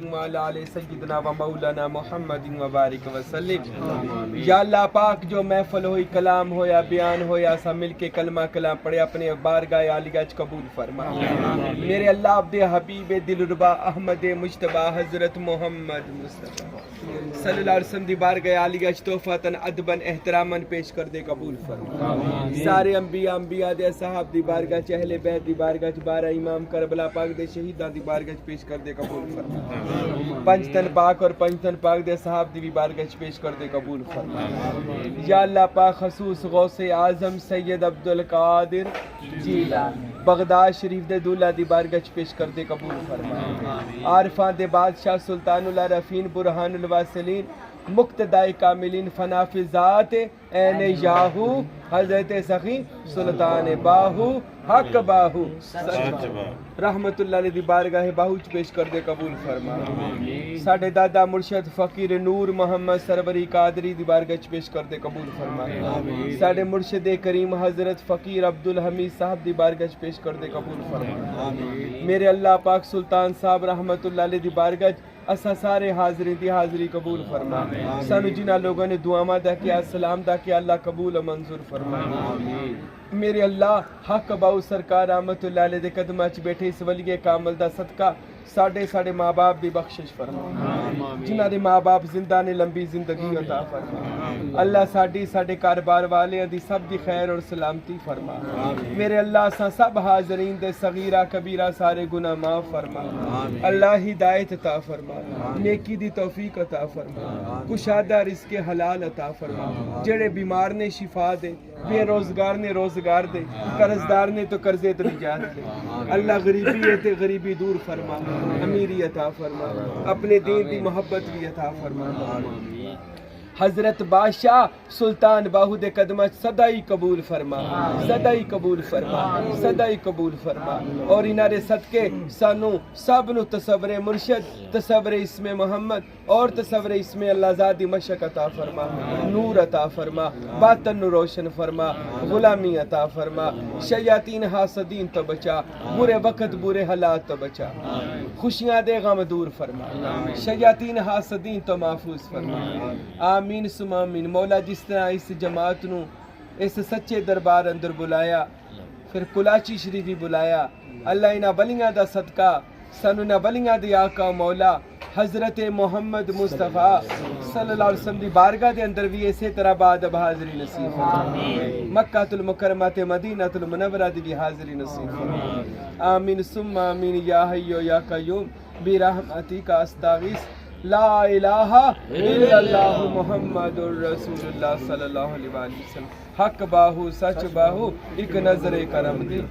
علی سیدنا و مولانا محمد و بارک وسلم۔ یا اللہ پاک جو محفل ہوئی، کلام ہویا، بیان ہویا، سب مل کے کلمہ کلام پڑھے، اپنے بارگاہ عالیہ قبول فرما۔ میرے اللہ عبد حبیب دلربا احمد مجتبی حضرت محمد مصطفیٰ صلی اللہ علیہ وسلم دی بارگاہ عالیہ تحفتاً ادباً احتراماً پیش کر دے، قبول فرما۔ سارے انبیاء دے صحاب دی بارگاہ اہل بیت دی بارگاہ بارہ امام کربلا پاک دے شہیداں دی بارگاہ پیش کر دے، قبول فرما۔ پنجتن پاک اور پنجتن پاک دے صحاب دی بھی بارگاہ پیش کر دے، قبول فرما۔ یا اللہ پاک خصوص غوث اعظم سید عبدالقادر جیلانی بغداد شریف دے دولہ دی بارگاہ پیش کر دے، قبول فرما۔ عارفان دے بادشاہ سلطان العارفین برہان الواصلین مقتدائے کاملین فنا فی ذات عین یاہو حضرت سخی سلطان باہو حق باہو رحمت اللہ علیہ دی بارگاہ باہوچ پیش کر دے، قبول فرما۔ ساڈے دادا مرشد فقیر نور محمد سروری قادری دی بارگاہ پیش کر دے، قبول فرما۔ ساڈے مرشد کریم حضرت فقیر عبدالحمید صاحب دی بارگاہ پیش کر دے، قبول فرما۔ میرے اللہ پاک سلطان صاحب رحمت اللہ علیہ دی بارگاہ اسا سارے حاضرین دی حاضری قبول فرما۔ سانو جنہ لوگوں نے دعا دا کیا، سلام دا کیا، اللہ قبول و منظور فرما۔ میرے اللہ حق باؤ سرکار رحمت اللہ علیہ دے قدمہ چ بیٹھے اس ولی کامل دا صدقہ ساڈے ماں باپ دی بخشش فرما۔ جنہ دے ماں باپ زندہ نے لمبی زندگی عطا فرما۔ اللہ ساڈے کاروبار والے دی سب دی خیر اور سلامتی فرما۔ میرے اللہ سب حاضرین دے صغیرہ کبیرہ سارے گناہ معاف فرما۔ اللہ ہدایت عطا فرما، نیکی دی توفیق عطا فرما، کشادہ رزق حلال عطا فرما۔ جڑے بیمار نے شفا دے، بے روزگار نے روزگار دے، قرضدار نے تو قرضے تو نجات دے۔ اللہ غریبی ہے تے غریبی دور فرما، امیری عطا فرما، اپنے دین دی محبت بھی عطا فرما۔ حضرت بادشاہ سلطان باہو دے قدمہ صدائی قبول فرما، صدائی قبول فرما، صدائی قبول فرما۔ اور انارے صدقے سانو سب نو تصور مرشد، تصور اسم محمد اور تصور اسم اللہ ذاتی مشق عطا فرما، نور عطا فرما، باطن نو روشن فرما، غلامی عطا فرما، شیاطین حاسدین تو بچا، برے وقت برے حالات تو بچا، خوشیاں دے غم دور فرما، شیاطین حاسدین تو محفوظ فرما۔ آمین سم آمین۔ مولا جس طرح اس جماعت نو اس سچے دربار اندر بلایا، پھر کلاچی شریفی بلایا، اللہ انہاں ولیاں دا صدقہ سانو انہاں ولیاں دی آقا مولا حضرت محمد مصطفیٰ صلی اللہ علیہ وسلم دی بارگاہ دے اندر بھی اسی طرح بعد اب حاضری نصیب فرما۔ مکہ المکرمہ تے مدینہ المنورہ دی بھی حاضری نصیب فرما۔ آمین سم آمین۔ یا حی یا قیوم برحمتک استغیث، لا الہ الا اللہ محمد الرسول اللہ صلی اللہ علیہ وسلم۔ حق باہو سچ باہو ایک نظر کرم دی۔